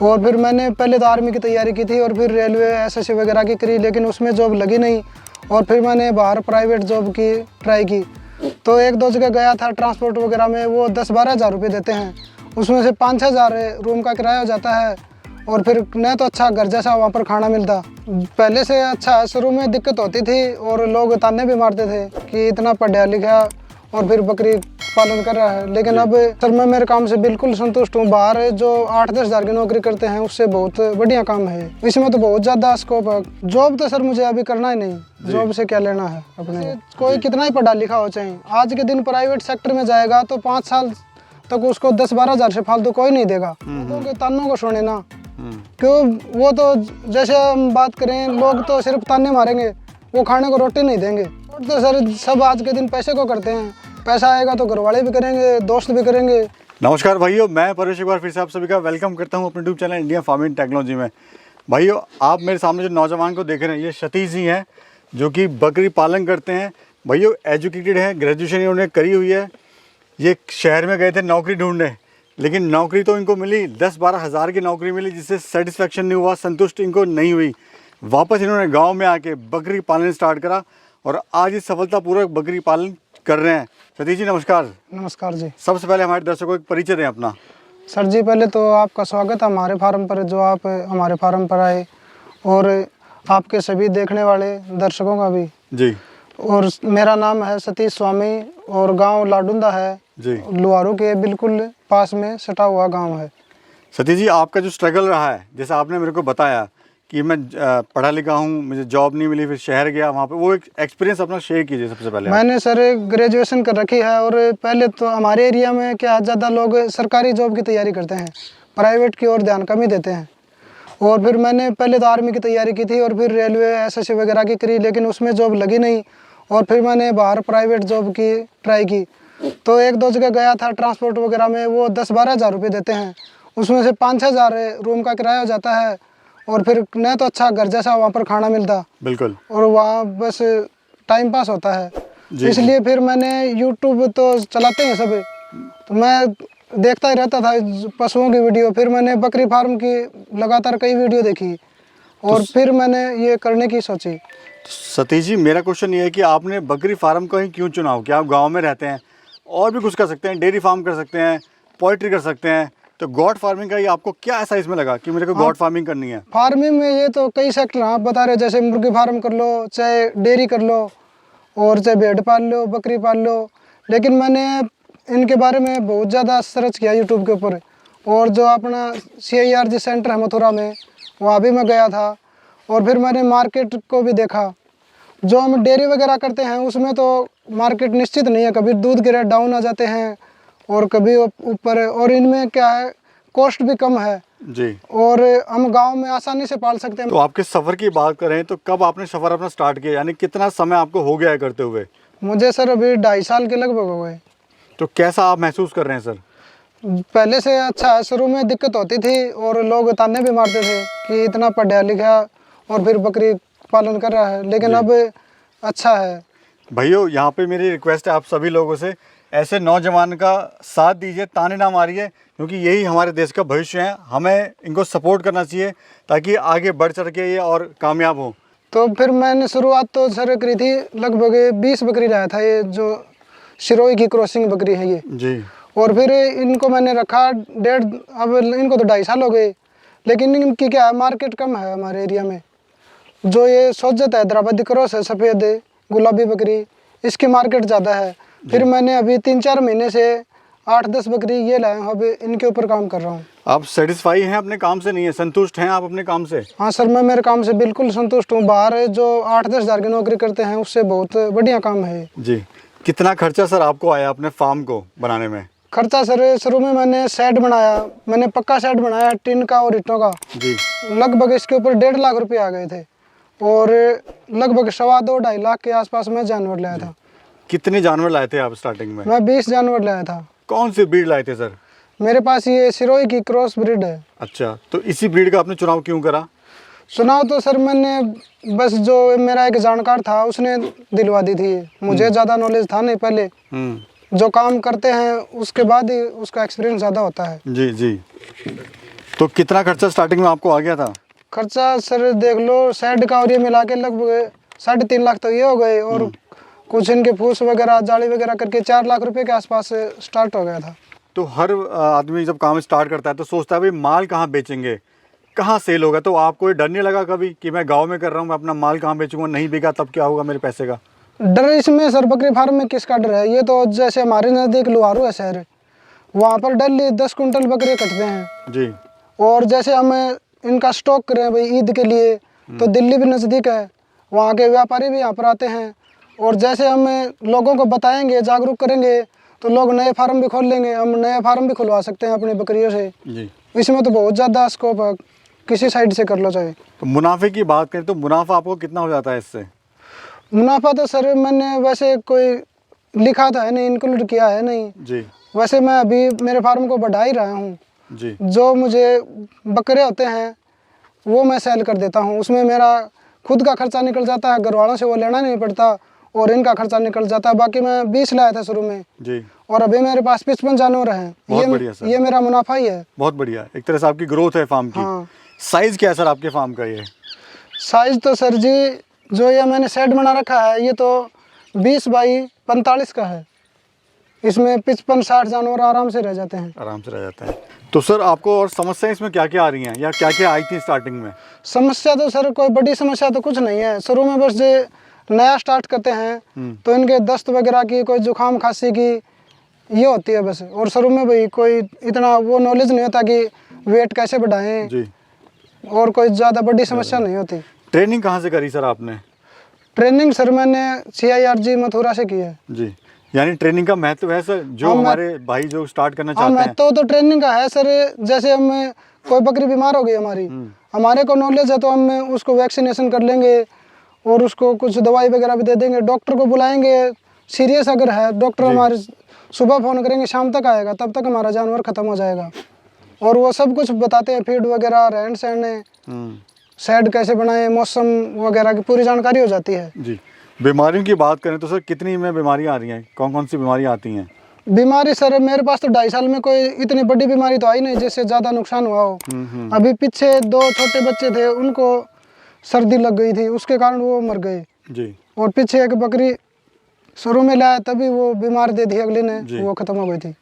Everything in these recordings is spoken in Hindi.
और फिर मैंने पहले तो आर्मी की तैयारी की थी और फिर रेलवे एसएससी वगैरह की करी, लेकिन उसमें जॉब लगी नहीं। और फिर मैंने बाहर प्राइवेट जॉब की ट्राई की, तो एक दो जगह गया था ट्रांसपोर्ट वगैरह में, वो 10-12 हज़ार रुपये देते हैं, उसमें से 5-6 हज़ार रूम का किराया हो जाता है। और फिर न तो अच्छा घर जैसा वहाँ पर खाना मिलता। पहले से अच्छा, शुरू में दिक्कत होती थी और लोग ताने भी मारते थे कि इतना पढ़ा लिखा और फिर बकरी पालन कर रहा है। लेकिन अब सर मैं मेरे काम से बिल्कुल संतुष्ट हूँ। बाहर जो 8-10 हज़ार की नौकरी करते हैं उससे बहुत बढ़िया काम है, इसमें तो बहुत ज़्यादा स्कोप है। जॉब तो सर मुझे अभी करना ही नहीं, जॉब से क्या लेना है अपने। कोई कितना ही पढ़ा लिखा हो चाहे, आज के दिन प्राइवेट सेक्टर में जाएगा तो 5 साल तक उसको 10-12 हज़ार से फालतू कोई नहीं देगा। लोगों के तानों को सुने ना, क्यों वो तो जैसे हम बात करें, लोग तो सिर्फ ताने मारेंगे, वो खाने को रोटी नहीं देंगे। और तो सर सब आज के दिन पैसे को करते हैं, पैसा आएगा तो घर वाले भी करेंगे, दोस्त भी करेंगे। नमस्कार भाइयों, मैं परेश एक बार फिर से आप सभी का वेलकम करता हूं अपने YouTube channel India farming technology में। भाइयों, आप मेरे सामने जो नौजवान को देख रहे हैं, ये सतीश जी हैं जो कि बकरी पालन करते हैं। भाइयों एजुकेटेड हैं, ग्रेजुएशन इन्होंने करी हुई है। ये शहर में गए थे नौकरी ढूंढने, लेकिन नौकरी तो इनको मिली, 10-12 हज़ार की नौकरी मिली, जिससे सेटिस्फेक्शन नहीं हुआ, संतुष्ट इनको नहीं हुई। वापस इन्होंने गाँव में आके बकरी पालन स्टार्ट करा और आज इस सफलतापूर्वक बकरी पालन कर रहे हैं। सतीश जी नमस्कार। नमस्कार जी। सबसे पहले हमारे दर्शकों को एक परिचय दें अपना। सर जी पहले तो आपका स्वागत है हमारे फार्म पर, जो आप हमारे फार्म पर आए, और आपके सभी देखने वाले दर्शकों का भी जी। और मेरा नाम है सतीश स्वामी और गांव लाडुंदा है जी। लुहारू के बिल्कुल पास में सटा हुआ गांव है। सतीश जी, आपका जो स्ट्रगल रहा है, जैसे आपने मेरे को बताया कि मैं पढ़ा लिखा हूँ, मुझे जॉब नहीं मिली, फिर शहर गया, वहाँ पे वो एक एक्सपीरियंस अपना शेयर कीजिए सबसे पहले। मैंने सर ग्रेजुएशन कर रखी है और पहले तो हमारे एरिया में क्या ज़्यादा लोग सरकारी जॉब की तैयारी करते हैं, प्राइवेट की ओर ध्यान कम ही देते हैं। और फिर मैंने पहले तो आर्मी की तैयारी की थी और फिर रेलवे एसएससी वगैरह की करी, लेकिन उसमें जॉब लगी नहीं। और फिर मैंने बाहर प्राइवेट जॉब की ट्राई की, तो एक दो जगह गया था ट्रांसपोर्ट वगैरह में, वो 10-12 हज़ार रुपये देते हैं, उसमें से 5-6 हज़ार रूम का किराया हो जाता है। और फिर न तो अच्छा घर जैसा वहाँ पर खाना मिलता, बिल्कुल, और वहाँ बस टाइम पास होता है। इसलिए फिर मैंने यूट्यूब तो चलाते हैं सब, तो मैं देखता ही रहता था पशुओं की वीडियो। फिर मैंने बकरी फार्म की लगातार कई वीडियो देखी और फिर मैंने ये करने की सोची। सतीश जी, मेरा क्वेश्चन ये है कि आपने बकरी फार्म को ही क्यों चुना हो? क्या आप गाँव में रहते हैं और भी कुछ कर सकते हैं, डेयरी फार्म कर सकते हैं, पोल्ट्री कर सकते हैं, तो गॉड फार्मिंग का ये आपको क्या ऐसा इसमें लगा कि मेरे को गॉड फार्मिंग करनी है? फार्मिंग में ये तो कई सेक्टर आप बता रहे, जैसे मुर्गी फार्म कर लो, चाहे डेयरी कर लो, और चाहे भेड़ पाल लो, बकरी पाल लो। लेकिन मैंने इनके बारे में बहुत ज़्यादा सर्च किया यूट्यूब के ऊपर, और जो अपना CIRG सेंटर है मथुरा में, वहाँ भी मैं गया था। और फिर मैंने मार्केट को भी देखा। जो हम डेयरी वगैरह करते हैं उसमें तो मार्केट निश्चित नहीं है, कभी दूध के रेट डाउन आ जाते हैं और कभी ऊपर है, और इनमें क्या है, कॉस्ट भी कम है जी, और हम गांव में आसानी से पाल सकते हैं। तो आपके सफ़र की बात करें तो कब आपने सफ़र अपना स्टार्ट किया, यानी कितना समय आपको हो गया है करते हुए? मुझे सर अभी 2.5 साल के लगभग हो गए। तो कैसा आप महसूस कर रहे हैं सर? पहले से अच्छा है, शुरू में दिक्कत होती थी और लोग ताने भी मारते थे कि इतना पढ़ा लिखा और फिर बकरी पालन कर रहा है, लेकिन अब अच्छा है। भाइयों, यहाँ पे मेरी रिक्वेस्ट है आप सभी लोगों से, ऐसे नौजवान का साथ दीजिए, ताने ना मारिए, क्योंकि यही हमारे देश का भविष्य है। हमें इनको सपोर्ट करना चाहिए ताकि आगे बढ़ चढ़ के ये और कामयाब हो। तो फिर मैंने शुरुआत तो सर करी थी, लगभग 20 बकरी लाया था, ये जो सिरोही की क्रॉसिंग बकरी है ये जी। और फिर इनको मैंने रखा अब इनको तो 2.5 साल हो गए, लेकिन इनकी क्या है, मार्केट कम है हमारे एरिया में। जो ये सोजत हैदराबादी क्रॉस है, सफ़ेद गुलाबी बकरी, इसकी मार्केट ज़्यादा है। फिर मैंने अभी 3-4 महीने से 8-10 बकरी ये लाया हूँ, अब इनके ऊपर काम कर रहा हूँ। आप सेटिस्फाई हैं अपने काम से? नहीं है, संतुष्ट हैं आप अपने काम से? हाँ सर, मैं मेरे काम से बिल्कुल संतुष्ट हूँ। बाहर जो 8-10 हज़ार की नौकरी करते हैं उससे बहुत बढ़िया काम है जी। कितना खर्चा सर आपको आया अपने फार्म को बनाने में? खर्चा सर, शुरू में मैंने शेड बनाया, मैंने पक्का शेड बनाया टिन का और ईंटों का जी। लगभग इसके ऊपर 1.5 लाख रुपये आ गए थे, और लगभग 2.25-2.5 लाख के आसपास में जानवर लाया था। कितने जानवर लाए थे आप स्टार्टिंग में? मैं 20 जानवर लाया था। कौन सी ब्रीड लाए थे सर? मेरे पास ये सिरोही की क्रॉस ब्रीड है। अच्छा, तो इसी ब्रीड का आपने चुनाव क्यों करा? चुनाव तो सर मैंने बस, जो मेरा एक जानकार था उसने दिलवा दी थी, मुझे ज़्यादा नॉलेज था नहीं पहले। जो काम करते हैं उसके बाद ही उसका एक्सपीरियंस ज़्यादा होता है। जी जी। तो कितना खर्चा स्टार्टिंग में आपको आ गया था? खर्चा सर देख लो, शेड का और ये मिला के लगभग 3.5 लाख तो ये हो गए, और कुछ इनके फूस वगैरह जाली वगैरह करके 4 लाख रुपए के आसपास स्टार्ट हो गया था। तो हर आदमी जब काम स्टार्ट करता है तो सोचता है भाई माल कहाँ बेचेंगे, कहाँ सेल होगा। तो आपको ये डर नहीं लगा कभी कि मैं गांव में कर रहा हूँ, मैं अपना माल कहाँ बेचूंगा, नहीं बिका तब क्या होगा मेरे पैसे का? डर इसमें सर बकरी फार्म में किसका डर है? ये तो जैसे हमारे नज़दीक लुहारू है शहर, वहाँ पर डेली 10 कुंटल बकरे कटते हैं जी। और जैसे हमें इनका स्टॉक करें भाई ईद के लिए, तो दिल्ली भी नज़दीक है, वहाँ के व्यापारी भी यहाँ पर आते हैं, और जैसे हमें लोगों को बताएंगे, जागरूक करेंगे, तो लोग नए फार्म भी खोल लेंगे। हम नए फार्म भी खुलवा सकते हैं अपनी बकरियों से जी। इसमें तो बहुत ज़्यादा स्कोप है, किसी साइड से कर लो चाहे। तो मुनाफे की बात करें तो मुनाफा आपको कितना हो जाता है इससे? मुनाफा तो सर मैंने वैसे कोई लिखा था है नहीं, इंक्लूड किया है नहीं जी। वैसे मैं अभी मेरे फार्म को बढ़ा ही रहा हूँ जी। जो मुझे बकरे होते हैं वो मैं सेल कर देता हूँ, उसमें मेरा खुद का खर्चा निकल जाता है, घर वालों से वो लेना नहीं पड़ता, और इनका खर्चा निकल जाता है। बाकी मैं 20 लाया था शुरू में जी, और अभी मेरे पास 55 जानवर हैं। बहुत बढ़िया सर। ये मेरा मुनाफा ही है। बहुत बढ़िया, एक तरह से आपकी ग्रोथ है फार्म की। हाँ। साइज क्या है सर आपके फार्म का? ये साइज तो सर जी जो ये मैंने सेट बना रखा है ये तो 20 बाई 45 का है, इसमें 55-60 जानवर आराम से रह जाते हैं। आराम से रह जाते हैं। तो सर आपको और समस्याएं इसमें क्या क्या आ रही हैं या क्या क्या आई थी स्टार्टिंग में? समस्या तो सर कोई बड़ी समस्या तो कुछ नहीं है। शुरू में बस जो नया स्टार्ट करते हैं तो इनके दस्त वगैरह की, कोई जुकाम खांसी की ये होती है बस। और शुरू में भाई कोई इतना वो नॉलेज नहीं होता कि वेट कैसे बढ़ाएं जी। और कोई ज़्यादा बड़ी समस्या नहीं होती। ट्रेनिंग कहाँ से करी सर आपने? ट्रेनिंग सर मैंने CIRG मथुरा से की है। जी, यानी ट्रेनिंग का महत्व है सर, जो हाँ, हमारे भाई जो स्टार्ट करना हाँ, चाहते हैं। महत्व तो ट्रेनिंग का है सर। जैसे हम कोई बकरी बीमार हो गई हमारी, हमारे को नॉलेज है तो हम उसको वैक्सीनेशन कर लेंगे और उसको कुछ दवाई वगैरह भी दे देंगे। डॉक्टर को बुलाएंगे, सीरियस अगर है डॉक्टर हमारे सुबह फ़ोन करेंगे, शाम तक आएगा, तब तक हमारा जानवर ख़त्म हो जाएगा। और वो सब कुछ बताते हैं, फीड वगैरह, रहन सहन, शेड कैसे बनाएं, मौसम वगैरह की पूरी जानकारी हो जाती है। जी। बीमारियों की बात करें तो सर कितनी में बीमारियां आ रही हैं, कौन कौन सी बीमारियां आती हैं? बीमारी सर मेरे पास तो 2.5 साल में कोई इतनी बड़ी बीमारी तो आई नहीं जिससे ज़्यादा नुकसान हुआ हो। अभी पीछे 2 छोटे बच्चे थे, उनको सर्दी लग गई थी, उसके कारण वो मर गए। जी। और पीछे एक बकरी शुरू में लाया तभी वो बीमार दे दी अगले ने, वो ख़त्म हो गई थी।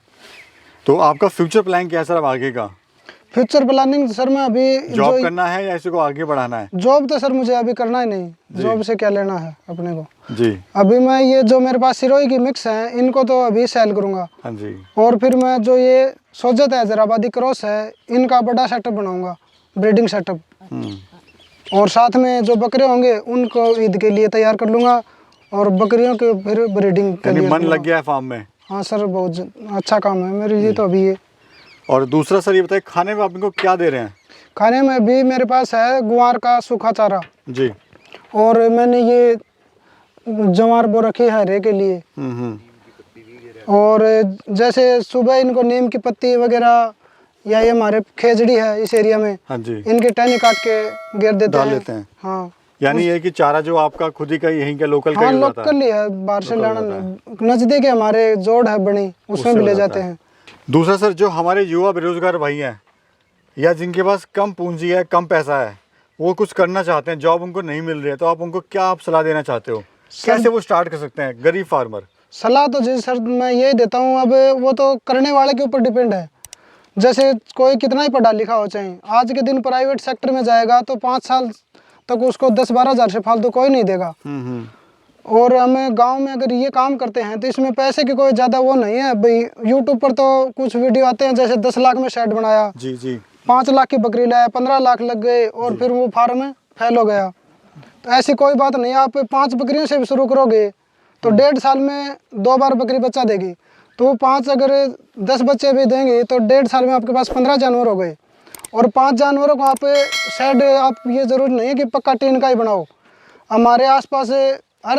तो आपका फ्यूचर प्लान क्या है सर अब आगे का? फ्यूचर प्लानिंग सर मैं अभी जॉब करना है या इसी को आगे बढ़ाना है? जॉब तो सर मुझे अभी करना ही नहीं, जॉब से क्या लेना है अपने को। जी। अभी मैं ये जो मेरे पास सिरोही की मिक्स है इनको तो अभी सेल करूँगा। हाँ जी। और फिर मैं जो ये सोजत है हैदराबादी क्रॉस है इनका बड़ा सेटअप बनाऊंगा, ब्रीडिंग सेटअप। और साथ में जो बकरे होंगे उनको ईद के लिए तैयार कर लूँगा और बकरियों के फिर ब्रीडिंग के लिए। मन लग गया है फार्म में? हाँ सर, बहुत अच्छा काम है मेरे लिए तो अभी ये। और दूसरा सर ये बताइए, खाने में आप इनको क्या दे रहे हैं? खाने में भी मेरे पास है गुआर का सूखा चारा जी। और मैंने ये जवार बो रखी है हरे के लिए। और जैसे सुबह इनको नीम की पत्ती वगैरह या ये हमारे खेजड़ी है इस एरिया में, हाँ जी, इनकी टहनी काट के गिर देते डाल हैं। लेते हैं। हाँ, यानी ये कि चारा जो आपका खुद ही का यहीं का लोकल का हाँ ही हो जाता है? लोकल ही है, बाहर से लाना नहीं। नज़दीक है हमारे जोड़ है बनी, उसमें भी ले जाते हैं। दूसरा सर, जो हमारे युवा बेरोजगार भाई हैं या जिनके पास कम पूंजी है, कम पैसा है, वो कुछ करना चाहते हैं, जॉब उनको नहीं मिल रही है, तो आप उनको क्या आप सलाह देना चाहते हो? कैसे वो स्टार्ट कर सकते हैं, गरीब फार्मर? सलाह तो जी सर मैं यही देता हूँ, अब वो तो करने वाले के ऊपर डिपेंड है। जैसे कोई कितना ही पढ़ा लिखा हो चाहे, आज के दिन प्राइवेट सेक्टर में जाएगा तो 5 साल तक उसको 10-12 हज़ार से फालतू कोई नहीं देगा। और हमें गांव में अगर ये काम करते हैं तो इसमें पैसे की कोई ज़्यादा वो नहीं है भाई। यूट्यूब पर तो कुछ वीडियो आते हैं, जैसे 10 लाख में शेड बनाया, जी जी, 5 लाख की बकरी लाया, 15 लाख लग गए और फिर वो फार्म में फेल हो गया। तो ऐसी कोई बात नहीं, आप 5 बकरियों से भी शुरू करोगे तो 1.5 साल में 2 बार बकरी बच्चा देगी, तो वो 5 अगर 10 बच्चे भी देंगे तो 1.5 साल में आपके पास 15 जानवर हो गए। और 5 जानवरों को आप शेड, आप ये ज़रूरी नहीं है कि पक्का टीन का ही बनाओ। हमारे आसपास हर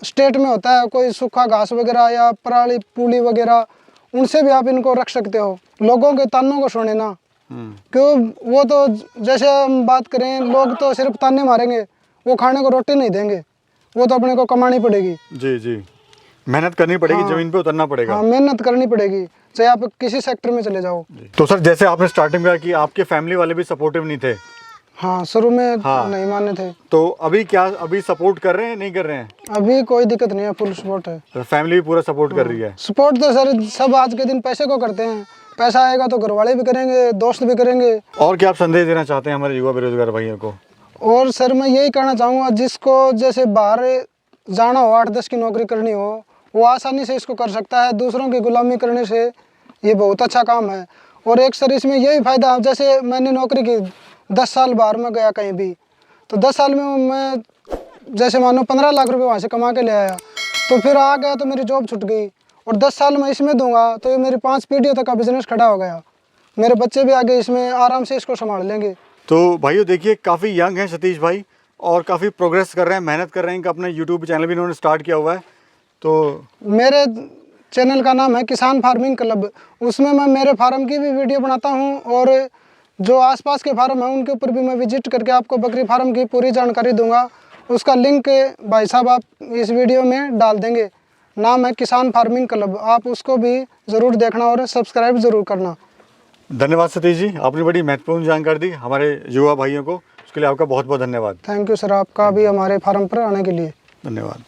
स्टेट में होता है कोई सूखा घास वगैरह या पराली पूली वगैरह, उनसे भी आप इनको रख सकते हो। लोगों के तानों को सुने ना, क्यों वो तो जैसे हम बात करें, लोग तो सिर्फ ताने मारेंगे, वो खाने को रोटी नहीं देंगे, वो तो अपने को कमानी पड़ेगी। जी जी। मेहनत करनी पड़ेगी, हाँ। जमीन पे उतरना पड़ेगा। हाँ, मेहनत करनी पड़ेगी, चाहे आप किसी सेक्टर में चले जाओ। तो सर जैसे आपने स्टार्टिंग में कहा कि आपके फैमिली वाले भी सपोर्टिव नहीं थे, हाँ, शुरू में हाँ। नहीं माने थे। तो अभी क्या, अभी सपोर्ट कर रहे हैं नहीं कर रहे हैं? अभी कोई दिक्कत नहीं है, फुल सपोर्ट है। तो फैमिली भी पूरा सपोर्ट कर रही है। सपोर्ट तो सर सब आज के दिन पैसे को करते हैं, पैसा आएगा तो घर वाले भी करेंगे, दोस्त भी करेंगे। और क्या आप संदेश देना चाहते हैं हमारे युवा बेरोजगार भाइयों को? और सर मैं यही कहना चाहूँगा, जिसको जैसे बाहर जाना हो, 8-10 की नौकरी करनी हो, वो आसानी से इसको कर सकता है। दूसरों की गुलामी करने से ये बहुत अच्छा काम है। और एक सर इसमें यही फ़ायदा, जैसे मैंने नौकरी की 10 साल बाहर में गया कहीं भी, तो 10 साल में मैं जैसे मानो 15 लाख रुपए वहाँ से कमा के ले आया, तो फिर आ गया तो मेरी जॉब छूट गई। और 10 साल में इसमें दूंगा तो ये मेरी 5 पीढ़ियों तक का बिजनेस खड़ा हो गया। मेरे बच्चे भी आगे इसमें आराम से इसको संभाल लेंगे। तो भाइयों देखिए, काफ़ी यंग हैं सतीश भाई और काफ़ी प्रोग्रेस कर रहे हैं, मेहनत कर रहे हैं कि अपना यूट्यूब चैनल भी इन्होंने स्टार्ट किया हुआ है। तो मेरे चैनल का नाम है किसान फार्मिंग क्लब। उसमें मैं मेरे फार्म की भी वीडियो बनाता हूं और जो आसपास के फार्म हैं उनके ऊपर भी मैं विजिट करके आपको बकरी फार्म की पूरी जानकारी दूंगा। उसका लिंक भाई साहब आप इस वीडियो में डाल देंगे। नाम है किसान फार्मिंग क्लब, आप उसको भी ज़रूर देखना और सब्सक्राइब ज़रूर करना। धन्यवाद सतीश जी, आपने बड़ी महत्वपूर्ण जानकारी दी हमारे युवा भाइयों को, उसके लिए आपका बहुत बहुत धन्यवाद। थैंक यू सर, आपका भी हमारे फार्म पर आने के लिए धन्यवाद।